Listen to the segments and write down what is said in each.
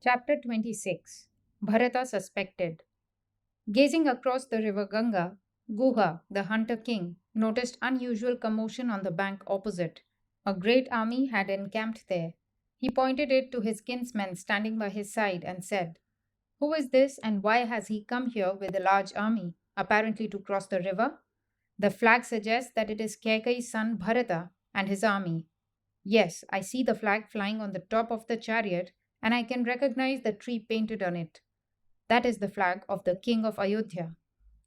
Chapter 26. Bharata Suspected. Gazing across the river Ganga, Guha, the hunter king, noticed unusual commotion on the bank opposite. A great army had encamped there. He pointed it to his kinsmen standing by his side and said, "Who is this and why has he come here with a large army, apparently to cross the river? The flag suggests that it is Kaikeyi's son Bharata and his army. Yes, I see the flag flying on the top of the chariot, and I can recognize the tree painted on it. That is the flag of the king of Ayodhya.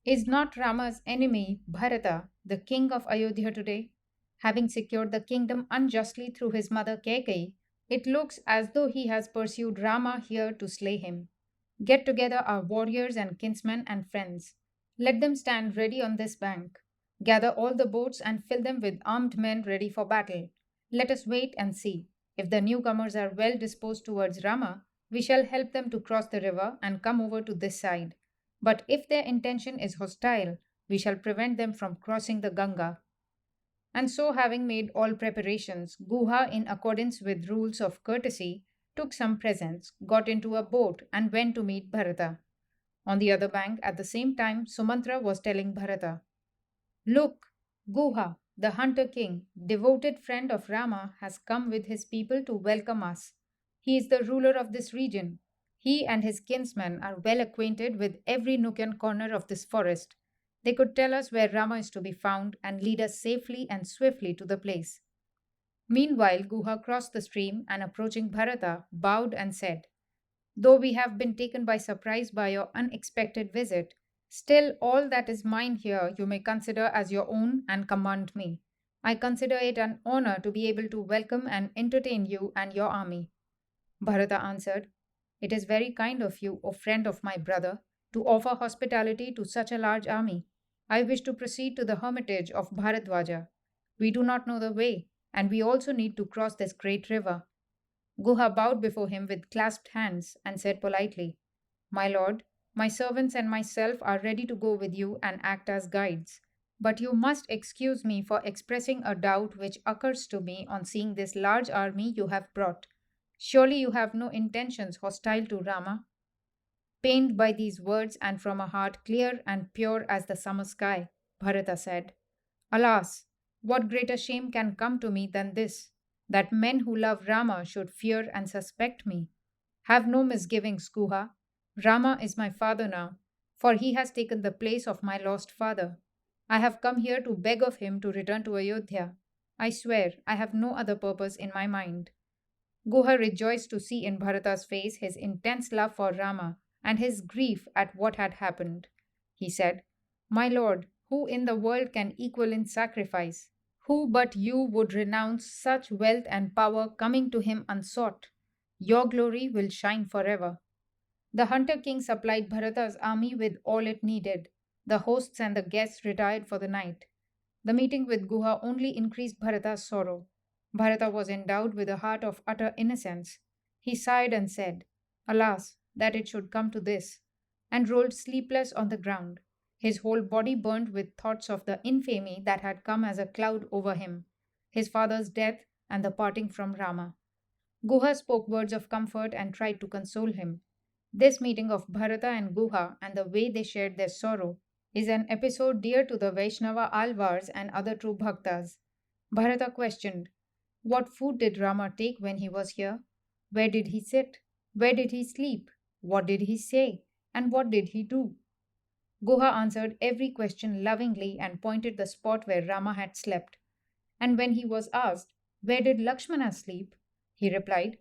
Is not Rama's enemy, Bharata, the king of Ayodhya today? Having secured the kingdom unjustly through his mother Kaikeyi, it looks as though he has pursued Rama here to slay him. Get together our warriors and kinsmen and friends. Let them stand ready on this bank. Gather all the boats and fill them with armed men ready for battle. Let us wait and see. If the newcomers are well disposed towards Rama, we shall help them to cross the river and come over to this side. But if their intention is hostile, we shall prevent them from crossing the Ganga." And so, having made all preparations, Guha, in accordance with rules of courtesy, took some presents, got into a boat, and went to meet Bharata. On the other bank, at the same time, Sumantra was telling Bharata, "Look, Guha, the hunter king, devoted friend of Rama, has come with his people to welcome us. He is the ruler of this region. He and his kinsmen are well acquainted with every nook and corner of this forest. They could tell us where Rama is to be found and lead us safely and swiftly to the place." Meanwhile, Guha crossed the stream and approaching Bharata, bowed and said, "Though we have been taken by surprise by your unexpected visit, still all that is mine here you may consider as your own and command me. I consider it an honor to be able to welcome and entertain you and your army." Bharata answered, "It is very kind of you, O friend of my brother, to offer hospitality to such a large army. I wish to proceed to the hermitage of Bharadwaja. We do not know the way, and we also need to cross this great river." Guha bowed before him with clasped hands and said politely, "My lord, my servants and myself are ready to go with you and act as guides. But you must excuse me for expressing a doubt which occurs to me on seeing this large army you have brought. Surely you have no intentions hostile to Rama?" Pained by these words and from a heart clear and pure as the summer sky, Bharata said, "Alas, what greater shame can come to me than this, that men who love Rama should fear and suspect me? Have no misgivings, Guha. Rama is my father now, for he has taken the place of my lost father. I have come here to beg of him to return to Ayodhya. I swear I have no other purpose in my mind." Guha rejoiced to see in Bharata's face his intense love for Rama and his grief at what had happened. He said, "My lord, who in the world can equal in sacrifice? Who but you would renounce such wealth and power coming to him unsought? Your glory will shine forever." The hunter king supplied Bharata's army with all it needed. The hosts and the guests retired for the night. The meeting with Guha only increased Bharata's sorrow. Bharata was endowed with a heart of utter innocence. He sighed and said, "Alas, that it should come to this," and rolled sleepless on the ground. His whole body burned with thoughts of the infamy that had come as a cloud over him, his father's death and the parting from Rama. Guha spoke words of comfort and tried to console him. This meeting of Bharata and Guha and the way they shared their sorrow is an episode dear to the Vaishnava Alvars and other true bhaktas. Bharata questioned, "What food did Rama take when he was here? Where did he sit? Where did he sleep? What did he say? And what did he do?" Guha answered every question lovingly and pointed the spot where Rama had slept. And when he was asked, "Where did Lakshmana sleep?" he replied,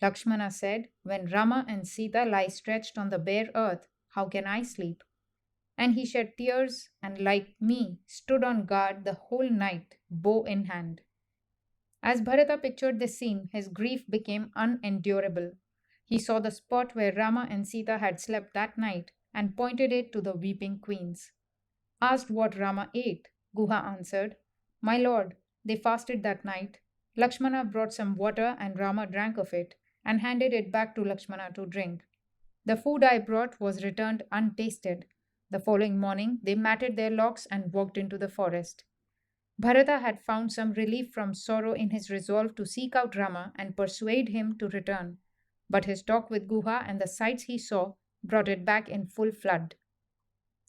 "Lakshmana said, 'When Rama and Sita lie stretched on the bare earth, how can I sleep?' And he shed tears and, like me, stood on guard the whole night, bow in hand." As Bharata pictured this scene, his grief became unendurable. He saw the spot where Rama and Sita had slept that night and pointed it to the weeping queens. Asked what Rama ate, Guha answered, "My lord, they fasted that night. Lakshmana brought some water and Rama drank of it and handed it back to Lakshmana to drink. The food I brought was returned untasted. The following morning they matted their locks and walked into the forest." Bharata had found some relief from sorrow in his resolve to seek out Rama and persuade him to return. but his talk with Guha and the sights he saw brought it back in full flood.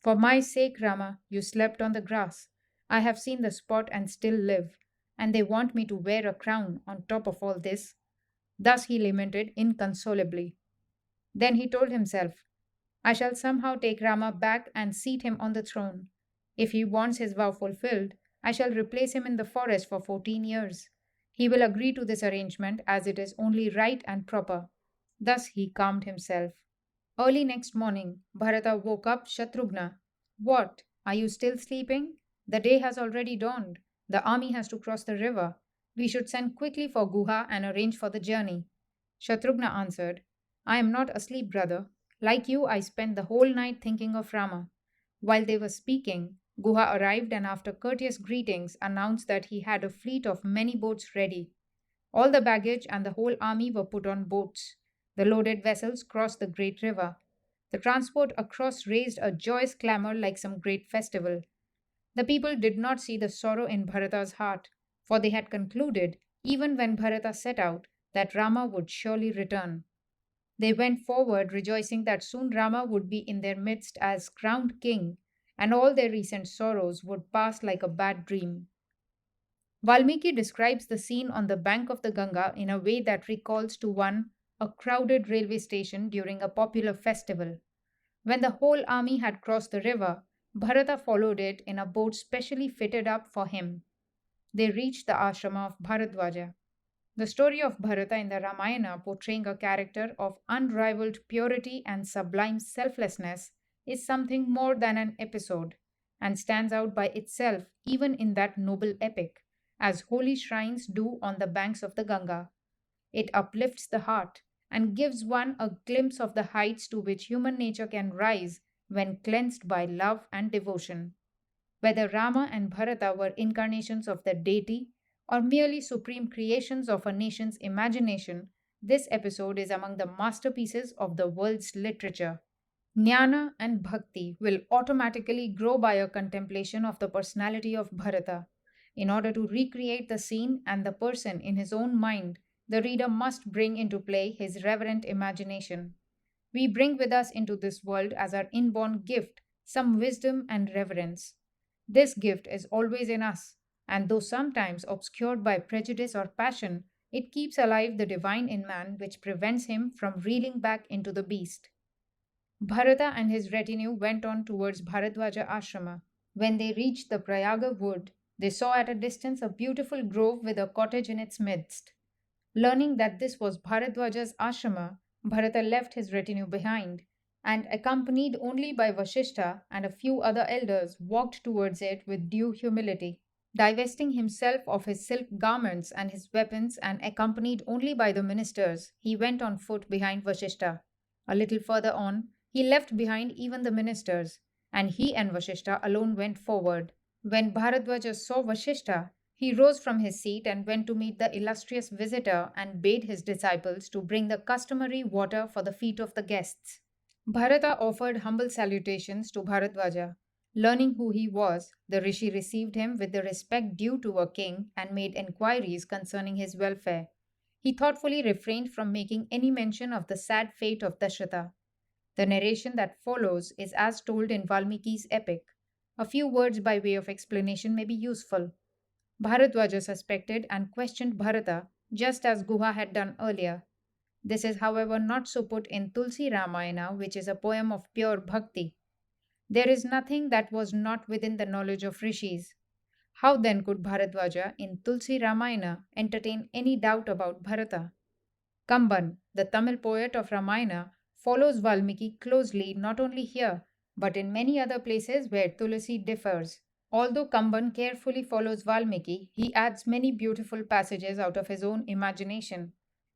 For my sake, Rama, you slept on the grass. I have seen the spot and still live, and they want me to wear a crown on top of all this. Thus he lamented inconsolably. Then he told himself, I shall somehow take Rama back and seat him on the throne. If he wants his vow fulfilled, I shall replace him in the forest for 14 years. He will agree to this arrangement as it is only right and proper. Thus he calmed himself. Early next morning, Bharata woke up Shatrughna. What? Are you still sleeping? The day has already dawned. The army has to cross the river. We should send quickly for Guha and arrange for the journey. Shatrughna answered, I am not asleep, brother. Like you, I spent the whole night thinking of Rama. While they were speaking, Guha arrived and, after courteous greetings, announced that he had a fleet of many boats ready. All the baggage and the whole army were put on boats. The loaded vessels crossed the great river. The transport across raised a joyous clamor like some great festival. The people did not see the sorrow in Bharata's heart, for they had concluded, even when Bharata set out, that Rama would surely return. They went forward, rejoicing that soon Rama would be in their midst as crowned king, and all their recent sorrows would pass like a bad dream. Valmiki describes the scene on the bank of the Ganga in a way that recalls to one a crowded railway station during a popular festival. When the whole army had crossed the river, Bharata followed it in a boat specially fitted up for him. They reached the ashrama of Bharadwaja. The story of Bharata in the Ramayana, portraying a character of unrivaled purity and sublime selflessness, is something more than an episode, and stands out by itself even in that noble epic, as holy shrines do on the banks of the Ganga. It uplifts the heart and gives one a glimpse of the heights to which human nature can rise when cleansed by love and devotion. Whether Rama and Bharata were incarnations of the deity or merely supreme creations of a nation's imagination, this episode is among the masterpieces of the world's literature. Jnana and bhakti will automatically grow by a contemplation of the personality of Bharata. In order to recreate the scene and the person in his own mind, the reader must bring into play his reverent imagination. We bring with us into this world as our inborn gift some wisdom and reverence. This gift is always in us, and though sometimes obscured by prejudice or passion, it keeps alive the divine in man which prevents him from reeling back into the beast. Bharata and his retinue went on towards Bharadwaja ashrama. When they reached the Prayaga wood, they saw at a distance a beautiful grove with a cottage in its midst. Learning that this was Bharadwaja's ashrama, Bharata left his retinue behind and, accompanied only by Vasishtha and a few other elders, walked towards it with due humility. Divesting himself of his silk garments and his weapons and accompanied only by the ministers, he went on foot behind Vasishtha. A little further on, he left behind even the ministers, and he and Vasishtha alone went forward. When Bharadwaja saw Vasishtha, he rose from his seat and went to meet the illustrious visitor and bade his disciples to bring the customary water for the feet of the guests. Bharata offered humble salutations to Bharadwaja. Learning who he was, the rishi received him with the respect due to a king and made enquiries concerning his welfare. He thoughtfully refrained from making any mention of the sad fate of Dashrata. The narration that follows is as told in Valmiki's epic. A few words by way of explanation may be useful. Bharadwaja suspected and questioned Bharata just as Guha had done earlier. This is, however, not so put in Tulsi Ramayana, which is a poem of pure bhakti. There is nothing that was not within the knowledge of rishis. How then could Bharadwaja in Tulsi Ramayana entertain any doubt about Bharata? Kamban, the Tamil poet of Ramayana, follows Valmiki closely not only here but in many other places where Tulsi differs. Although Kamban carefully follows Valmiki, he adds many beautiful passages out of his own imagination.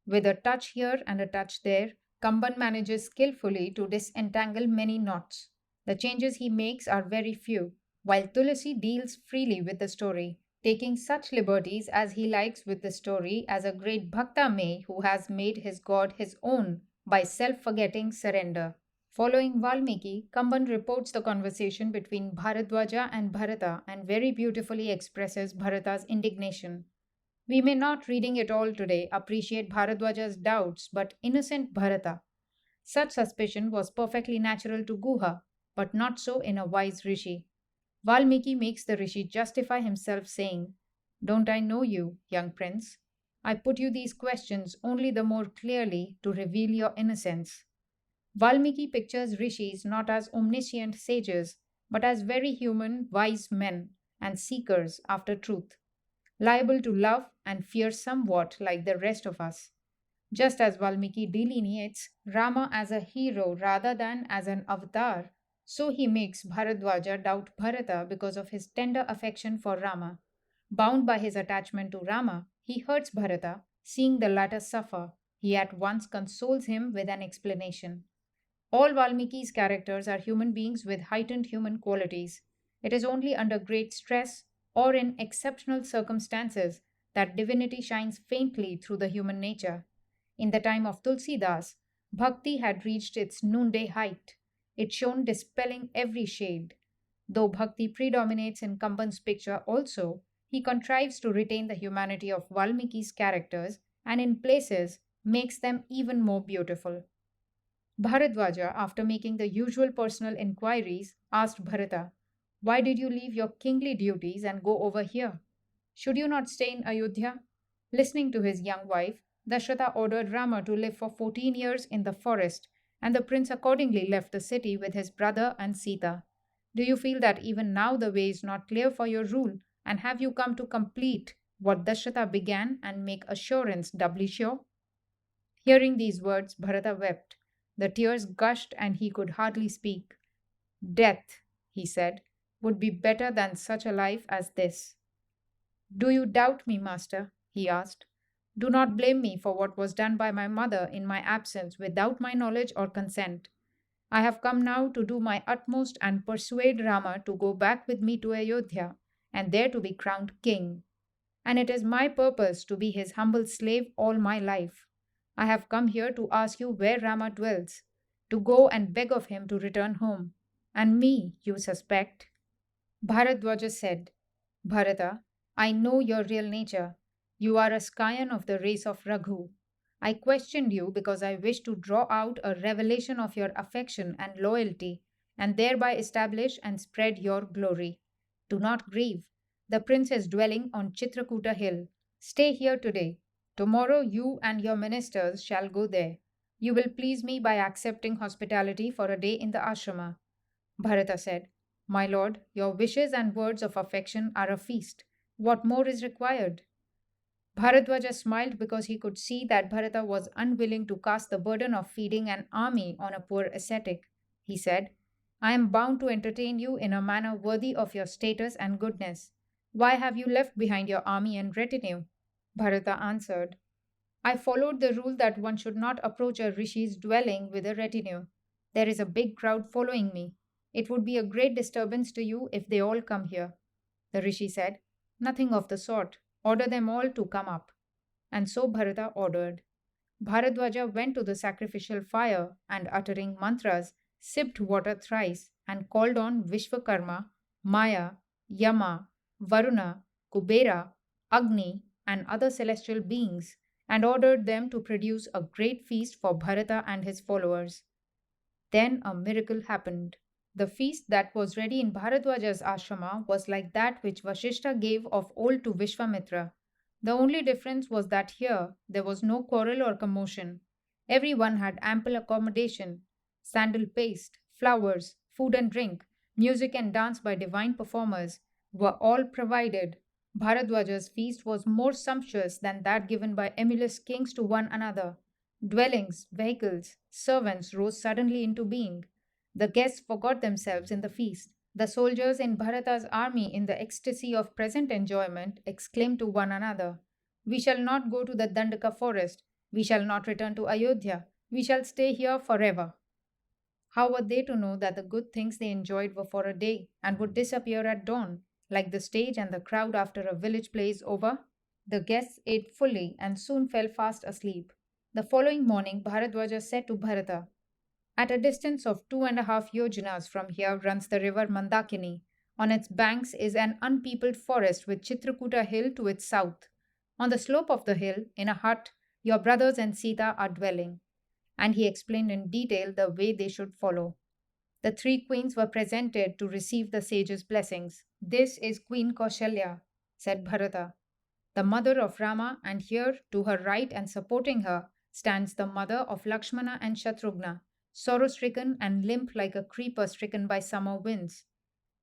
With a touch here and a touch there, Kamban manages skillfully to disentangle many knots. The changes he makes are very few, while Tulsi deals freely with the story, taking such liberties as he likes with the story as a great bhakta may who has made his god his own by self-forgetting surrender. Following Valmiki, Kamban reports the conversation between Bharadwaja and Bharata and very beautifully expresses Bharata's indignation. We may not, reading it all today, appreciate Bharadwaja's doubts, but innocent Bharata. Such suspicion was perfectly natural to Guha, but not so in a wise rishi. Valmiki makes the rishi justify himself, saying, "Don't I know you, young prince? I put you these questions only the more clearly to reveal your innocence." Valmiki pictures rishis not as omniscient sages, but as very human, wise men and seekers after truth, liable to love and fear somewhat like the rest of us. Just as Valmiki delineates Rama as a hero rather than as an avatar, so he makes Bharadwaja doubt Bharata because of his tender affection for Rama. Bound by his attachment to Rama, he hurts Bharata, seeing the latter suffer. He at once consoles him with an explanation. All Valmiki's characters are human beings with heightened human qualities. It is only under great stress or in exceptional circumstances that divinity shines faintly through the human nature. In the time of Tulsidas, bhakti had reached its noonday height. It shone dispelling every shade. Though bhakti predominates in Kamban's picture also, he contrives to retain the humanity of Valmiki's characters and in places makes them even more beautiful. Bharadwaja, after making the usual personal inquiries, asked Bharata, "Why did you leave your kingly duties and go over here? Should you not stay in Ayodhya?" Listening to his young wife, Dashrata ordered Rama to live for 14 years in the forest, and the prince accordingly left the city with his brother and Sita. "Do you feel that even now the way is not clear for your rule, and have you come to complete what Dashrata began and make assurance doubly sure?" Hearing these words, Bharata wept. The tears gushed and he could hardly speak. "Death," he said, "would be better than such a life as this." "Do you doubt me, master?" he asked. "Do not blame me for what was done by my mother in my absence without my knowledge or consent. I have come now to do my utmost and persuade Rama to go back with me to Ayodhya and there to be crowned king. And it is my purpose to be his humble slave all my life. I have come here to ask you where Rama dwells, to go and beg of him to return home. And me, you suspect." Bharadwaja said, "Bharata, I know your real nature. You are a scion of the race of Raghu. I questioned you because I wished to draw out a revelation of your affection and loyalty and thereby establish and spread your glory. Do not grieve. The prince is dwelling on Chitrakuta hill. Stay here today. Tomorrow you and your ministers shall go there. You will please me by accepting hospitality for a day in the ashrama." Bharata said, "My lord, your wishes and words of affection are a feast. What more is required?" Bharadwaja smiled because he could see that Bharata was unwilling to cast the burden of feeding an army on a poor ascetic. He said, "I am bound to entertain you in a manner worthy of your status and goodness. Why have you left behind your army and retinue?" Bharata answered, "I followed the rule that one should not approach a rishi's dwelling with a retinue. There is a big crowd following me. It would be a great disturbance to you if they all come here." The rishi said, "Nothing of the sort. Order them all to come up." And so Bharata ordered. Bharadwaja went to the sacrificial fire and, uttering mantras, sipped water thrice and called on Vishwakarma, Maya, Yama, Varuna, Kubera, Agni, and other celestial beings, and ordered them to produce a great feast for Bharata and his followers. Then a miracle happened. The feast that was ready in Bharadwaja's ashrama was like that which Vashishta gave of old to Vishwamitra. The only difference was that here there was no quarrel or commotion. Everyone had ample accommodation, sandal paste, flowers, food and drink, music and dance by divine performers were all provided. Bharadwaja's feast was more sumptuous than that given by emulous kings to one another. Dwellings, vehicles, servants rose suddenly into being. The guests forgot themselves in the feast. The soldiers in Bharata's army, in the ecstasy of present enjoyment, exclaimed to one another, "We shall not go to the Dandaka forest. We shall not return to Ayodhya. We shall stay here forever." How were they to know that the good things they enjoyed were for a day and would disappear at dawn, like the stage and the crowd after a village play is over? The guests ate fully and soon fell fast asleep. The following morning, Bharadwaja said to Bharata, "At a distance of 2.5 yojanas from here runs the river Mandakini. On its banks is an unpeopled forest with Chitrakuta hill to its south. On the slope of the hill, in a hut, your brothers and Sita are dwelling. And he explained in detail the way they should follow. The three queens were presented to receive the sage's blessings. This is Queen Kaushalya, said Bharata, the mother of Rama, and here, to her right and supporting her, stands the mother of Lakshmana and Shatrughna, sorrow stricken and limp like a creeper stricken by summer winds.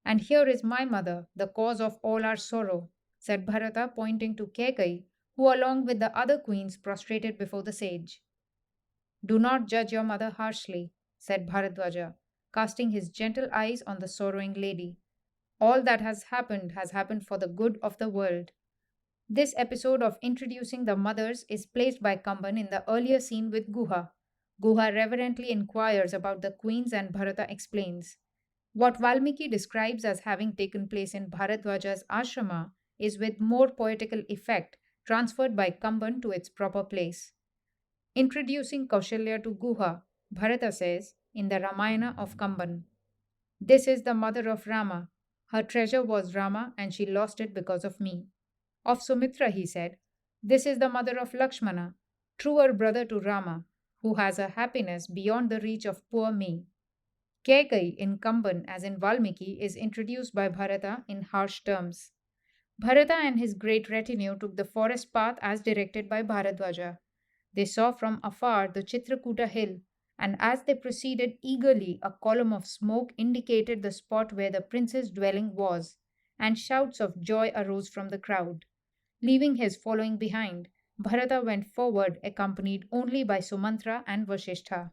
And here is my mother, the cause of all our sorrow, said Bharata, pointing to Kekai, who, along with the other queens, prostrated before the sage. Do not judge your mother harshly, said Bharadwaja, casting his gentle eyes on the sorrowing lady. All that has happened for the good of the world. This episode of introducing the mothers is placed by Kamban in the earlier scene with Guha. Guha reverently inquires about the queens and Bharata explains. What Valmiki describes as having taken place in Bharadwaja's ashrama is with more poetical effect transferred by Kamban to its proper place. Introducing Kaushalya to Guha, Bharata says in the Ramayana of Kamban, this is the mother of Rama. Her treasure was Rama and she lost it because of me. Of Sumitra, he said, this is the mother of Lakshmana, truer brother to Rama, who has a happiness beyond the reach of poor me. Kekai in Kamban, as in Valmiki, is introduced by Bharata in harsh terms. Bharata and his great retinue took the forest path as directed by Bharadwaja. They saw from afar the Chitrakuta hill, and as they proceeded eagerly, a column of smoke indicated the spot where the prince's dwelling was, and shouts of joy arose from the crowd. Leaving his following behind, Bharata went forward, accompanied only by Sumantra and Vasishtha.